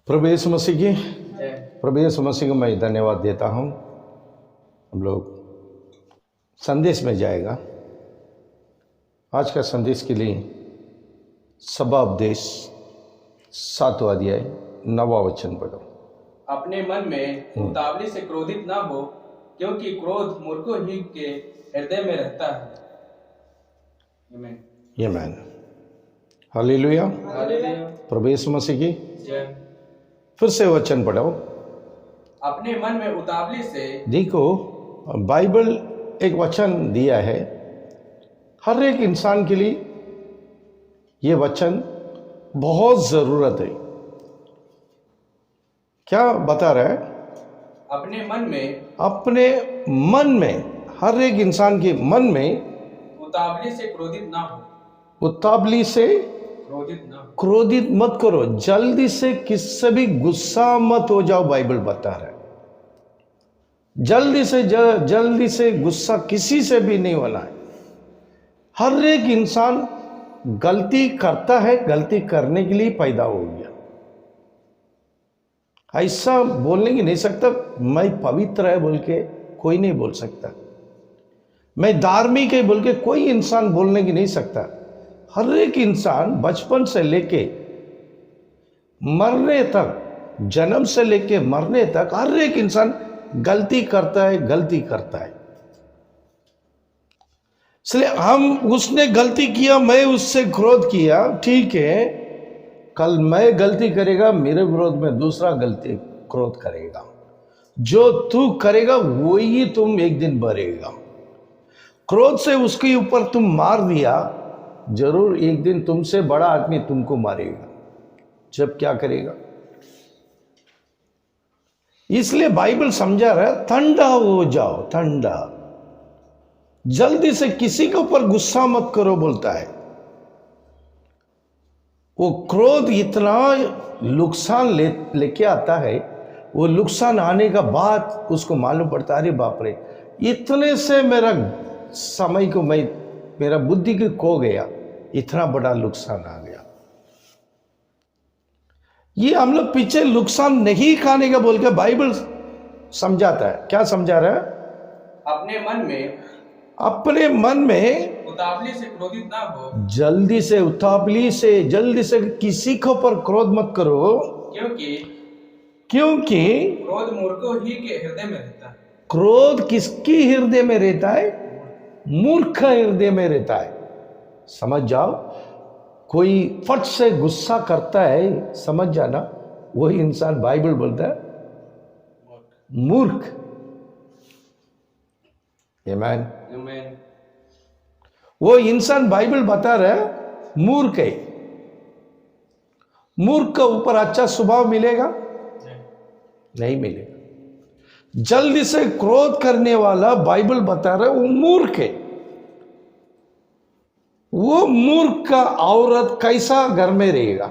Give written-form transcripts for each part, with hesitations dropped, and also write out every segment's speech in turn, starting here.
प्रभु यीशु मसीह की प्रभु यीशु मसीह को मैं धन्यवाद देता हूँ। हम लोग संदेश में जाएगा। आज का संदेश के लिए सभा उपदेश 7वां अध्याय 9वां वचन पढ़ो। अपने मन में उतावली से क्रोधित ना हो, क्योंकि क्रोध मूर्खों ही के हृदय में रहता है। आमीन। हालेलुया। प्रभु यीशु मसीह की जय। फिर से वचन पढ़ो। अपने मन में उतावली से। देखो, बाइबल एक वचन दिया है हर एक इंसान के लिए। ये वचन बहुत जरूरत है। क्या बता रहा है? अपने मन में हर एक इंसान के मन में उतावली से क्रोधित ना हो। उतावली से क्रोधित मत करो। जल्दी से किससे भी गुस्सा मत हो जाओ। बाइबल बता रहा है जल्दी से गुस्सा किसी से भी नहीं होना है। हर एक इंसान गलती करता है, गलती करने के लिए पैदा हो गया। ऐसा बोलने की नहीं सकता मैं पवित्र है बोल के कोई नहीं बोल सकता। मैं धार्मिक है बोल के कोई इंसान बोलने की नहीं सकता। हर एक इंसान बचपन से लेके मरने तक, जन्म से लेके मरने तक हर एक इंसान गलती करता है। इसलिए उसने गलती किया, मैं उससे क्रोध किया, ठीक है। कल मैं गलती करेगा, मेरे विरोध में दूसरा गलती क्रोध करेगा। जो तू करेगा वही तुम एक दिन भरेगा। क्रोध से उसके ऊपर तुम मार दिया, जरूर एक दिन तुमसे बड़ा आदमी तुमको मारेगा। जब क्या करेगा? इसलिए बाइबल समझा रहा है ठंडा हो जाओ, ठंडा। जल्दी से किसी के ऊपर गुस्सा मत करो बोलता है। वो क्रोध इतना नुकसान लेके आता है। वो नुकसान आने का बाद उसको मालूम पड़ता है, अरे बाप रे, इतने से मेरा समय को मेरा बुद्धि को खो गया, इतना बड़ा नुकसान आ गया। ये हम लोग पीछे नुकसान नहीं खाने का बोल के बाइबल समझाता है। क्या समझा रहा है? अपने मन में उतावली से क्रोधित ना हो। जल्दी से किसी के ऊपर क्रोध मत करो, क्योंकि क्रोध मूर्खों ही के हृदय में रहता है। क्रोध किसकी हृदय में रहता है? मूर्ख हृदय में रहता है। समझ जाओ, कोई फट से गुस्सा करता है, समझ जाना वही इंसान बाइबल बोलता है मूर्ख। आमीन। वो इंसान बाइबल बता रहा है मूर्ख है। मूर्ख का ऊपर अच्छा स्वभाव मिलेगा? नहीं मिलेगा। जल्दी से क्रोध करने वाला बाइबल बता रहा है वो मूर्ख है। वो मूर्ख का औरत कैसा घर में रहेगा?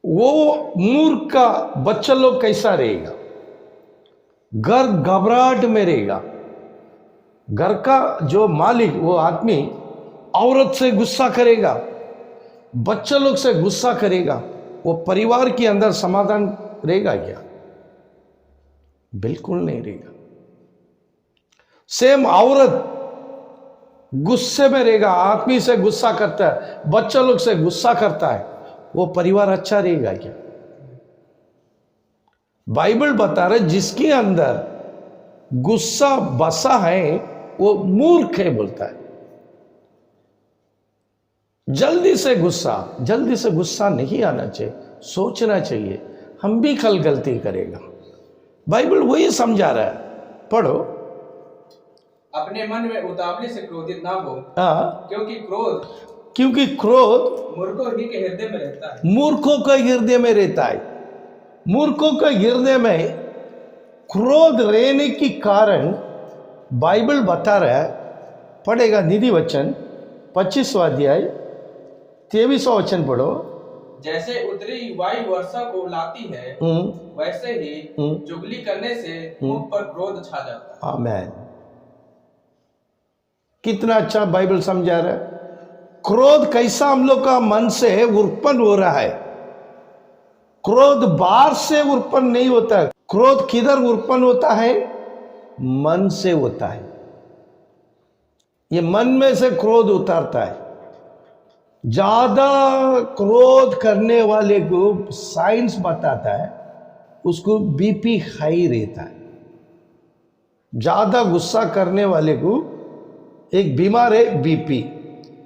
वो मूर्ख का बच्चा लोग कैसा रहेगा? घर घबराहट में रहेगा। घर का जो मालिक, वो आदमी औरत से गुस्सा करेगा, बच्चा लोग से गुस्सा करेगा, वो परिवार के अंदर समाधान रहेगा क्या? बिल्कुल नहीं रहेगा। सेम औरत गुस्से में रहेगा, आदमी से गुस्सा करता है, बच्चा लोग से गुस्सा करता है, वो परिवार अच्छा रहेगा क्या? बाइबल बता रहा है जिसके अंदर गुस्सा बसा है वो मूर्ख है बोलता है। जल्दी से गुस्सा नहीं आना चाहिए, सोचना चाहिए हम भी कल गलती करेगा। बाइबल वही समझा रहा है। पढ़ो। अपने मन में उतावली से क्रोधित ना हो, क्योंकि क्रोध मूर्खों ही के हृदय में रहता है। मूर्खों का हृदय में रहता है। मूर्खों का हृदय में क्रोध रहने के कारण बाइबल बता रहा है। पढ़ेगा नीति वचन 25वां अध्याय 23वां वचन पढ़ो। जैसे उत्तरी वायु वर्षा को लाती है, वैसे ही चुगली करने से मुख पर क्रोध छा जाता है। आमीन। कितना अच्छा बाइबल समझा रहा है। क्रोध कैसा हम लोग का मन से उत्पन्न हो रहा है। क्रोध बाहर से उत्पन्न नहीं होता है। क्रोध किधर उत्पन्न होता है? मन से होता है। ये मन में से क्रोध उतारता है। ज्यादा क्रोध करने वाले को साइंस बताता है उसको बीपी हाई रहता है। ज्यादा गुस्सा करने वाले को एक बीमार है, बीपी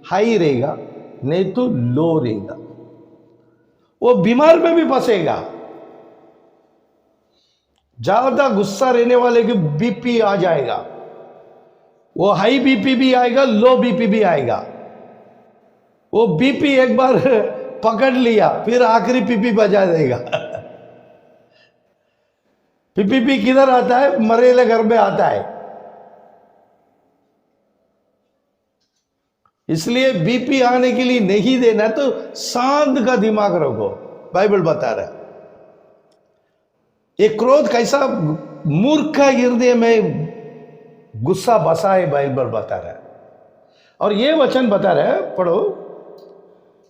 हाई रहेगा, नहीं तो लो रहेगा। वो बीमार में भी फंसेगा। ज्यादा गुस्सा रहने वाले को बीपी आ जाएगा, वो हाई बीपी भी आएगा, लो बीपी भी आएगा। वो बीपी एक बार पकड़ लिया फिर आखिरी पीपी बजा देगा। पीपी किधर आता है? मरेले घर में आता है। इसलिए बीपी आने के लिए नहीं देना, तो शांत का दिमाग रखो। बाइबल बता रहा है ये क्रोध कैसा मूर्ख का हृदय में गुस्सा बसा है, बाइबल बता रहा है। और ये वचन बता रहा है, पढ़ो।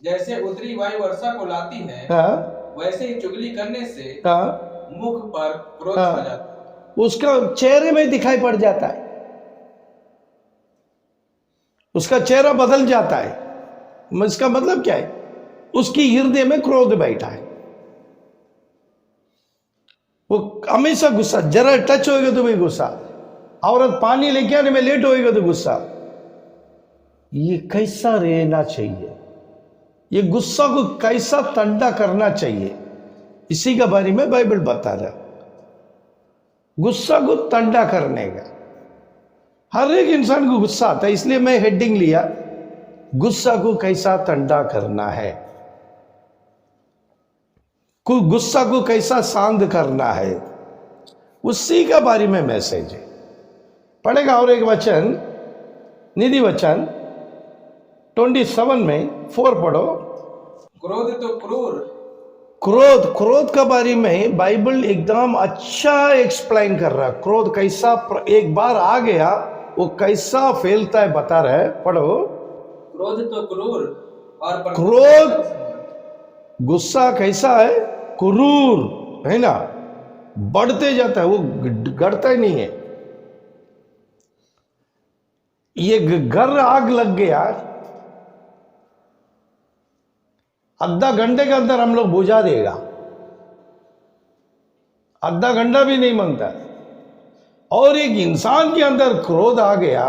जैसे उत्तरी वायु वर्षा को लाती है, हाँ, वैसे ही चुगली करने से हाँ, मुख पर क्रोध हाँ, आ जाता है। उसका चेहरे में दिखाई पड़ जाता है, उसका चेहरा बदल जाता है। इसका मतलब क्या है? उसकी हृदय में क्रोध बैठा है। वो हमेशा गुस्सा, जरा टच होएगा तो भी गुस्सा, औरत पानी लेके आने में लेट होएगा तो गुस्सा। ये कैसा रहना चाहिए? ये गुस्सा को कैसा ठंडा करना चाहिए? इसी के बारे में बाइबल बता रहा। गुस्सा को ठंडा करने का, हर एक इंसान को गुस्सा आता है, इसलिए मैं हेडिंग लिया, गुस्सा को कैसा ठंडा करना है, गुस्सा को कैसा शांत करना है, उसी के बारे में मैसेज है। पढ़ेगा और एक वचन, निधि वचन 27 में 4 पढ़ो। क्रोध तो क्रूर। क्रोध का बारे में बाइबल एकदम अच्छा एक्सप्लेन कर रहा है। क्रोध कैसा एक बार आ गया वो कैसा फैलता है बता रहा है, पढ़ो। क्रोध तो क्रूर और क्रोध, गुस्सा कैसा है? क्रूर है ना, बढ़ते जाता है, वो घटता ही नहीं है। ये घर आग लग गया, आधा घंटे के अंदर हम लोग बुझा देगा, आधा घंटा भी नहीं मांगता। और एक इंसान के अंदर क्रोध आ गया,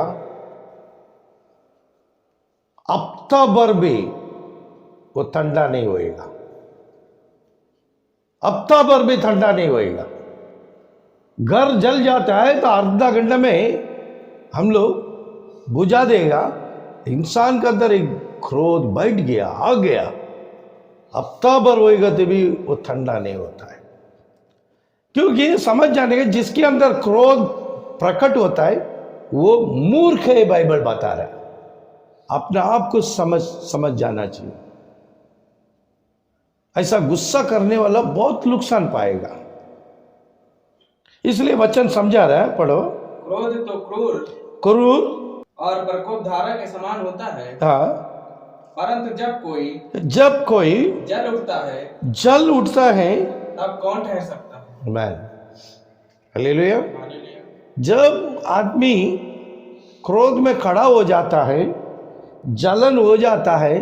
हफ्ता भर भी वो ठंडा नहीं होएगा, हफ्ता भर भी ठंडा नहीं होएगा। घर जल जाता है तो आधा घंटे में हम लोग बुझा देगा। इंसान के अंदर एक क्रोध बैठ गया, आ गया, हफ्ता भर होएगा तो भी वो ठंडा नहीं होता है। क्योंकि समझ जाने के जिसके अंदर क्रोध प्रकट होता है वो मूर्ख है, बाइबल बता रहा है। अपने आप को समझ जाना चाहिए। ऐसा गुस्सा करने वाला बहुत नुकसान पाएगा। इसलिए वचन समझा रहा है, पढ़ो। क्रोध तो क्रूर और प्रकोप धारा के समान होता है। हाँ, परंतु जब कोई जल उठता है तब कौन ठहर सकता है? Man, hallelujah. जब आदमी क्रोध में खड़ा हो जाता है, जलन हो जाता है,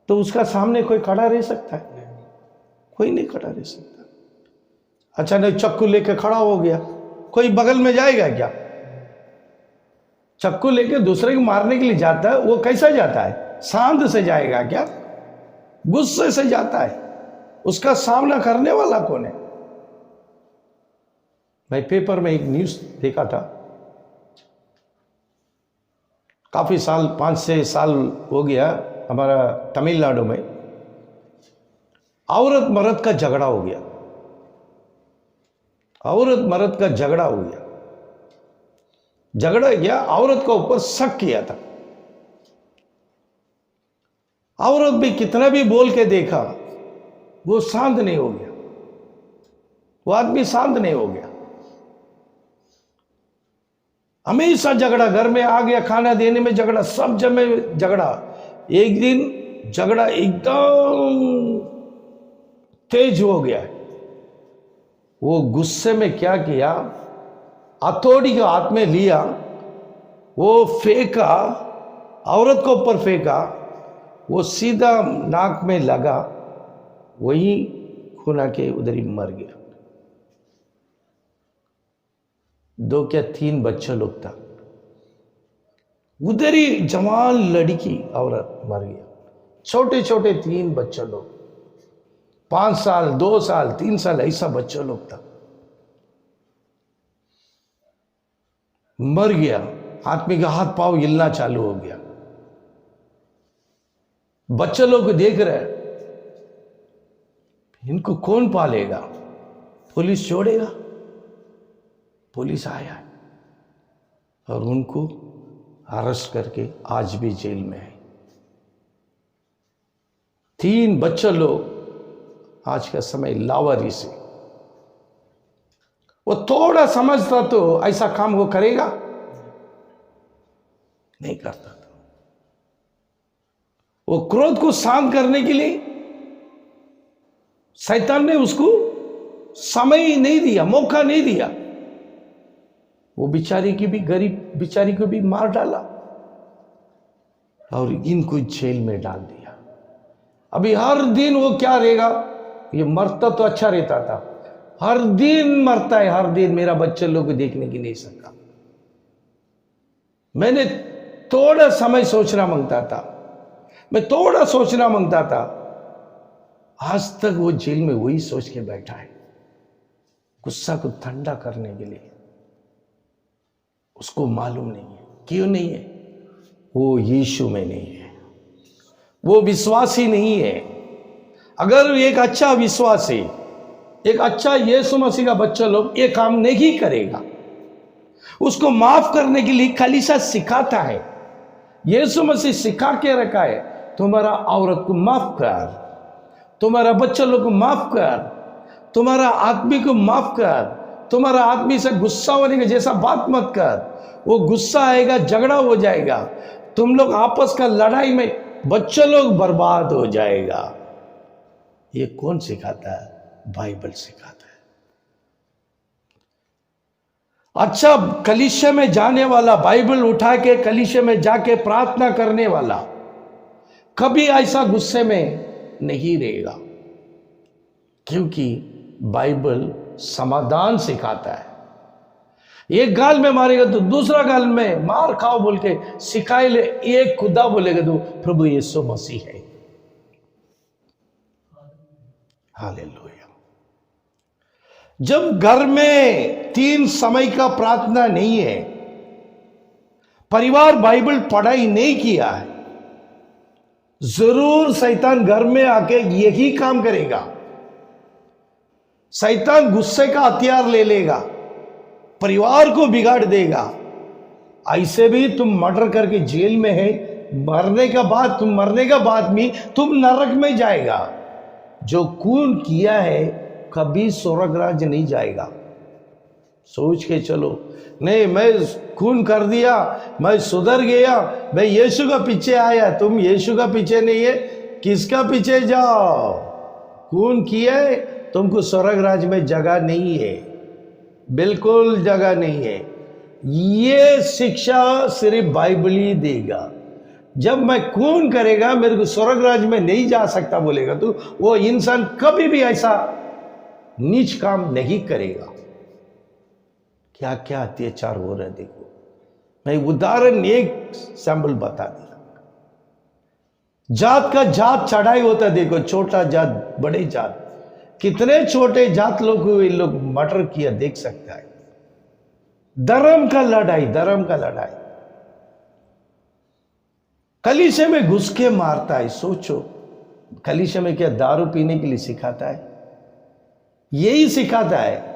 तो उसका सामने कोई खड़ा रह सकता है? कोई नहीं खड़ा रह सकता। अचानक चक्कू लेके खड़ा हो गया, कोई बगल में जाएगा क्या? चक्कू लेके दूसरे को मारने के लिए जाता है, वो कैसा जाता है? शांत से जाएगा क्या? गुस्से से जाता है। उसका सामना करने वाला कौन है? मैं पेपर में एक न्यूज देखा था, काफी साल, 5-6 साल हो गया, हमारा तमिलनाडु में औरत मर्द का झगड़ा हो गया। औरत मर्द का झगड़ा हो गया, झगड़ा गया, औरत के ऊपर शक किया था। औरत भी कितना भी बोल के देखा, वो शांत नहीं हो गया, वो आदमी शांत नहीं हो गया। हमेशा झगड़ा, घर में आ गया, खाना देने में झगड़ा, सब जगह झगड़ा। एक दिन झगड़ा एकदम तेज हो गया। वो गुस्से में क्या किया, हथौड़ी को हाथ में लिया, वो फेंका, औरत को ऊपर फेंका, वो सीधा नाक में लगा, वही खून आके उधर ही मर गया। 2 क्या 3 बच्चा लोग था, उधर ही जवान लड़की औरत मर गया। छोटे छोटे 3 बच्चा लोग, 5 साल 2 साल 3 साल ऐसा बच्चा लोग था, मर गया। आदमी का हाथ पांव हिलना चालू हो गया। बच्चे लोग देख रहे, इनको कौन पालेगा, पुलिस छोड़ेगा। पुलिस आया और उनको अरेस्ट करके आज भी जेल में है। 3 बच्चे लोग आज का समय लावारिस से। वो थोड़ा समझता तो ऐसा काम वो करेगा, नहीं करता था। वो क्रोध को शांत करने के लिए शैतान ने उसको समय नहीं दिया, मौका नहीं दिया। वो बेचारी की भी, गरीब बेचारी को भी मार डाला और इनको जेल में डाल दिया। अभी हर दिन वो क्या रहेगा, ये मरता तो अच्छा रहता था, हर दिन मरता है, हर दिन। मेरा बच्चे लोग को देखने की नहीं सका। मैंने थोड़ा समय सोचना मांगता था, मैं थोड़ा सोचना मांगता था। आज तक वो जेल में वही सोच के बैठा है, गुस्सा को ठंडा करने के लिए। उसको मालूम नहीं है, क्यों नहीं है, वो यीशु में नहीं है, वो विश्वासी नहीं है। अगर एक अच्छा विश्वासी, एक अच्छा यीशु मसीह का बच्चा लोग ये काम नहीं करेगा। उसको माफ करने के लिए कलीसिया सिखाता है, यीशु मसीह सिखा के रखा है, तुम्हारा औरत को माफ कर, तुम्हारा बच्चा लोग को माफ कर, तुम्हारा आदमी को माफ कर, तुम्हारा आदमी से गुस्सा होने के जैसा बात मत कर। वो गुस्सा आएगा, झगड़ा हो जाएगा, तुम लोग आपस का लड़ाई में बच्चे लोग बर्बाद हो जाएगा। ये कौन सिखाता है? बाइबल सिखाता है। अच्छा, कलीसिया में जाने वाला, बाइबल उठा के कलीसिया में जाके प्रार्थना करने वाला कभी ऐसा गुस्से में नहीं रहेगा, क्योंकि बाइबल समाधान सिखाता है। एक गाल में मारेगा तो दूसरा गाल में मार खाओ बोल के सिखाए ले, एक खुदा बोलेगा तो प्रभु यीशु मसीह है। हालेलुया। जब घर में 3 समय का प्रार्थना नहीं है, परिवार बाइबल पढ़ाई नहीं किया है, जरूर शैतान घर में आके यही काम करेगा। शैतान गुस्से का हथियार ले लेगा, परिवार को बिगाड़ देगा। ऐसे भी तुम मर्डर करके जेल में है, मरने का बाद भी तुम नरक में जाएगा। जो खून किया है कभी स्वर्ग राज्य नहीं जाएगा। सोच के चलो, नहीं मैं खून कर दिया, मैं सुधर गया, मैं यीशु का पीछे आया। तुम यीशु का पीछे नहीं है, किसका पीछे जाओ? खून किया है, तुमको स्वर्ग राज्य में जगह नहीं है, बिल्कुल जगह नहीं है। ये शिक्षा सिर्फ बाइबल ही देगा। जब मैं खून करेगा मेरे को स्वर्ग राज्य में नहीं जा सकता बोलेगा तो वो इंसान कभी भी ऐसा नीच काम नहीं करेगा। क्या क्या अत्याचार हो रहा है देखो। मैं उदाहरण एक सैंपल बता दिया। जात का जात चढ़ाई होता देखो, छोटा जात बड़े जात, कितने छोटे जात लोग को ये लोग मर्डर किया देख सकता है। धर्म का लड़ाई कलीसिया में घुस के मारता है। सोचो, कलीसिया में क्या दारू पीने के लिए सिखाता है? यही सिखाता है।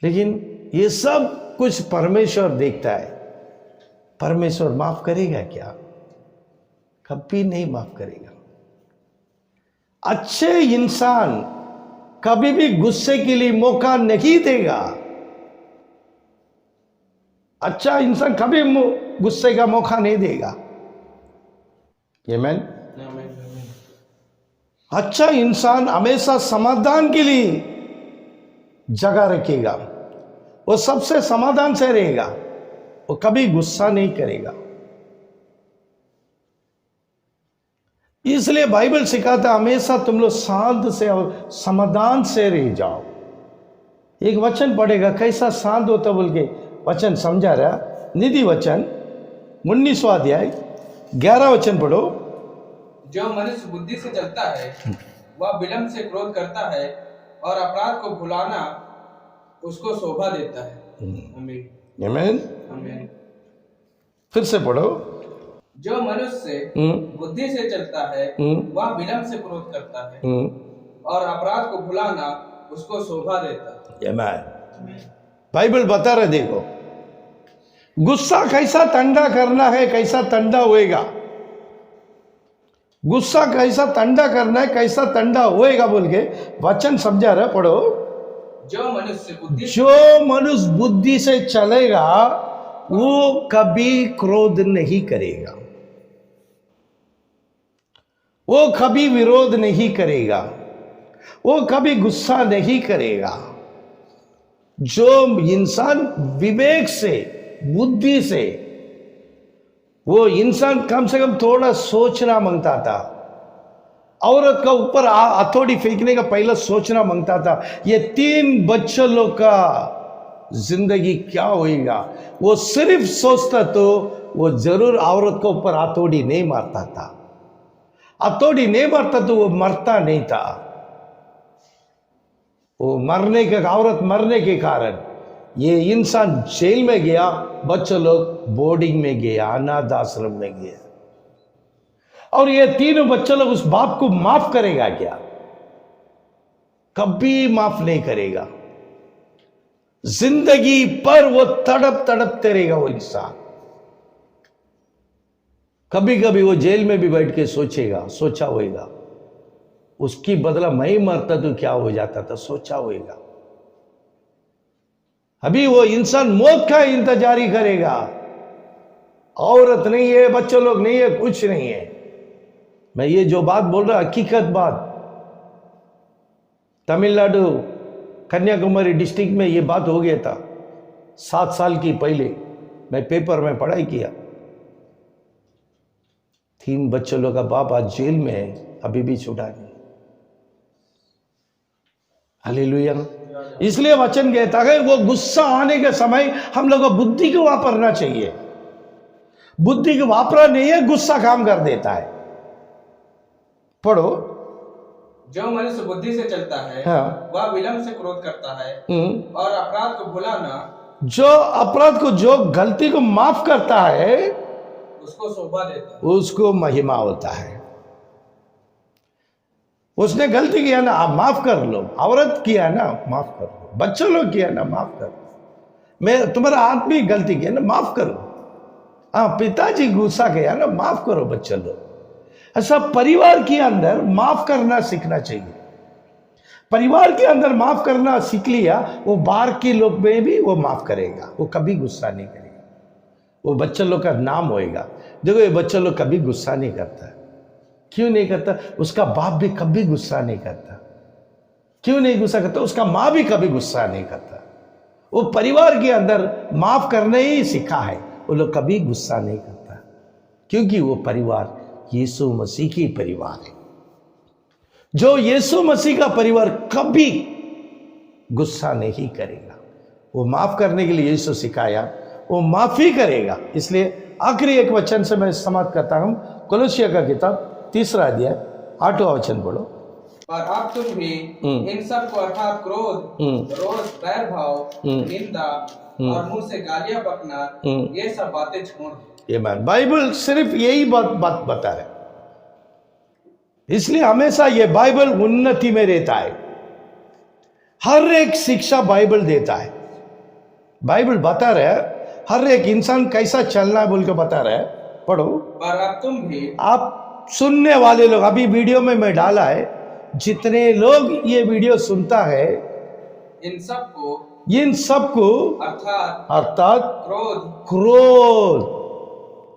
लेकिन ये सब कुछ परमेश्वर देखता है। परमेश्वर माफ करेगा क्या? कभी नहीं माफ करेगा। अच्छे इंसान कभी भी गुस्से के लिए मौका नहीं देगा। अच्छा इंसान कभी गुस्से का मौका नहीं देगा। आमीन। अच्छा इंसान हमेशा समाधान के लिए जगह रखेगा, वो सबसे समाधान से रहेगा, वो कभी गुस्सा नहीं करेगा। इसलिए बाइबल सिखाता हमेशा तुम लोग शांत से और समाधान से रह जाओ। एक वचन पढ़ेगा कैसा शांत होता बोल के वचन समझा रहा। निधि वचन 19वां अध्याय 11 वचन पढ़ो। जो मनुष्य बुद्धि से चलता है वह विलंब से क्रोध करता है और अपराध को भुलाना उसको शोभा देता है। आमीन आमीन। आमीन। फिर से पढ़ो। जो मनुष्य बुद्धि से चलता है वह विलंब से क्रोध करता है और अपराध को भुलाना उसको शोभा देता है। आमीन। बाइबल बता रहे, देखो गुस्सा कैसा ठंडा करना है, कैसा ठंडा होएगा। गुस्सा कैसा ठंडा करना है, कैसा ठंडा होएगा बोल के वचन समझा रहा, पढ़ो। जो मनुष्य बुद्धि से चलेगा वो कभी क्रोध नहीं करेगा, वो कभी विरोध नहीं करेगा, वो कभी गुस्सा नहीं करेगा। जो इंसान विवेक से, बुद्धि से, वो इंसान कम से कम थोड़ा सोचना मांगता था। औरत का ऊपर हथौड़ी फेंकने का पहले सोचना मांगता था, ये 3 बच्चों लोग का जिंदगी क्या होएगा। वो सिर्फ सोचता तो वो जरूर औरत के ऊपर हथौड़ी नहीं मारता था। हथौड़ी नहीं मारता तो वो मरता नहीं था। वो मरने के, औरत मरने के कारण ये इंसान जेल में गया, बच्चे लोग बोर्डिंग में गया, अनाथ आश्रम में गया। और ये 3 बच्चे लोग उस बाप को माफ करेगा क्या? कभी माफ नहीं करेगा। जिंदगी पर वो तड़प तड़पते रहेगा वो इंसान। कभी कभी वो जेल में भी बैठ के सोचेगा, सोचा होएगा उसकी बदला मैं ही मरता तो क्या हो जाता था, सोचा होएगा। अभी वो इंसान मौत का इंतजार ही करेगा। औरत नहीं है, बच्चे लोग नहीं है, कुछ नहीं है। मैं ये जो बात बोल रहा हकीकत बात। तमिलनाडु कन्याकुमारी डिस्ट्रिक्ट में ये बात हो गया था 7 साल की पहले। मैं पेपर में पढ़ाई किया। 3 बच्चों लोग का बाप आज जेल में है, अभी भी छूटा नहीं। हालेलुया। इसलिए वचन कहता है वो गुस्सा आने के समय हम लोग को बुद्धि को वापरना चाहिए। बुद्धि को वापरा नहीं है, गुस्सा काम कर देता है। पढ़ो। जो मनुष्य बुद्धि से चलता है वह विलंब से क्रोध करता है और अपराध को भुलाना, जो अपराध को, जो गलती को माफ करता है उसको शोभा देता है, उसको महिमा होता है। उसने गलती किया ना, आप माफ कर लो। औरत किया ना, माफ कर लो। बच्चों लोग किया ना, माफ कर लो। मैं तुम्हारा आदमी गलती किया ना, माफ करो। हाँ, पिताजी गुस्सा किया ना, माफ करो बच्चे लोग। ऐसा परिवार के अंदर माफ करना सीखना चाहिए। परिवार के अंदर माफ करना सीख लिया, वो बाहर के लोग में भी वो माफ करेगा, वो कभी गुस्सा नहीं करेगा। वो बच्चे लोग का नाम होएगा। देखो ये बच्चे लोग कभी गुस्सा नहीं करता। क्यों नहीं करता? उसका बाप भी कभी गुस्सा नहीं करता। क्यों नहीं गुस्सा करता? उसका माँ भी कभी गुस्सा नहीं करता। वो परिवार के अंदर माफ करने ही सीखा है। वो लोग कभी गुस्सा नहीं करता, क्योंकि वो परिवार यीशु मसीह की परिवार है। जो यीशु मसीह का परिवार कभी गुस्सा नहीं करेगा। वो माफ करने के लिए यीशु सिखाया, वो माफी करेगा। इसलिए आखिरी एक वचन से मैं समाप्त करता हूं। कोलोसिया का किताब 3 अध्याय 8वां वचन पढ़ो। और अब तुम भी इन सब को अर्थात क्रोध, रोष, बैर भाव, निंदा और मुंह से गालियां बकना, ये सब बातें छोड़ दो। ये बाइबल सिर्फ यही बात बता रहे। इसलिए हमेशा ये बाइबल उन्नति में रहता है। हर एक शिक्षा बाइबल देता है। बाइबल बता रहे हर एक इंसान कैसा चलना है बोल के बता रहे। पढ़ो। पर अब तुम भी, आप सुनने वाले लोग, अभी वीडियो में मैं डाला है, जितने लोग ये वीडियो सुनता है इन सबको अर्थात क्रोध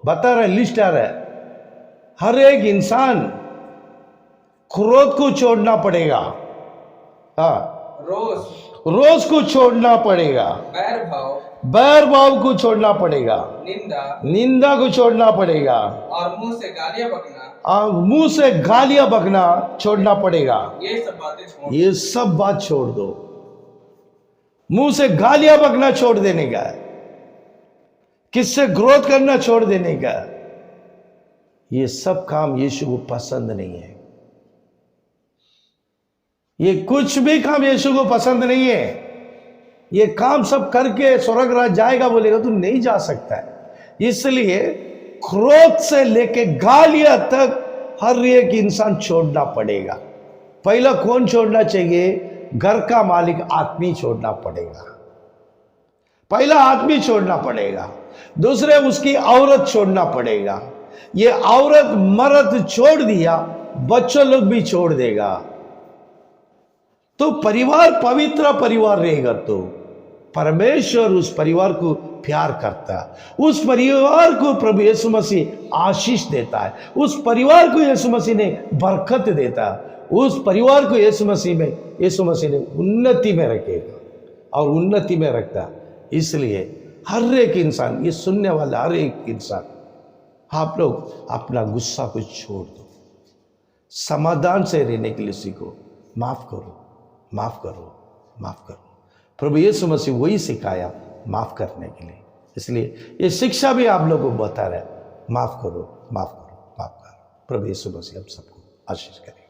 बता रहे, लिस्ट आ रहा है। हर एक इंसान क्रोध को छोड़ना पड़ेगा। हाँ, रोज को छोड़ना पड़ेगा। बैर भाव को छोड़ना पड़ेगा। निंदा को छोड़ना पड़ेगा। और मुंह से गालियां बकना छोड़ना पड़ेगा। ये सब बातें छोड़, ये सब बात छोड़ दो। मुंह से गालियां बकना छोड़ देने का, किससे क्रोध करना छोड़ देने का। ये सब काम यीशु को पसंद नहीं है। ये कुछ भी काम यीशु को पसंद नहीं है। ये काम सब करके स्वर्ग राज जाएगा बोलेगा तो नहीं जा सकता है। इसलिए क्रोध से लेके गालियां तक हर एक इंसान छोड़ना पड़ेगा। पहला कौन छोड़ना चाहिए? घर का मालिक आदमी छोड़ना पड़ेगा। पहला आदमी छोड़ना पड़ेगा। दूसरे उसकी औरत छोड़ना पड़ेगा। ये औरत मर्द छोड़ दिया, बच्चों लोग भी छोड़ देगा तो परिवार पवित्र परिवार रहेगा। तो परमेश्वर उस परिवार को प्यार करता है। उस परिवार को प्रभु यीशु मसीह आशीष देता है। उस परिवार को यीशु मसीह ने बरकत देता है। उस परिवार को यीशु मसीह ने उन्नति में रखेगा और उन्नति में रखता है। इसलिए हर एक इंसान, ये सुनने वाला हर एक इंसान, आप लोग अपना गुस्सा को छोड़ दो, समाधान से रहने के लिए सीखो। माफ करो, माफ करो, माफ करो। प्रभु यीशु मसीह वही सिखाया माफ करने के लिए। इसलिए ये शिक्षा भी आप लोगों को बता रहा है, माफ करो, माफ करो, माफ करो। प्रभु यीशु मसीह हम सबको आशीष करें।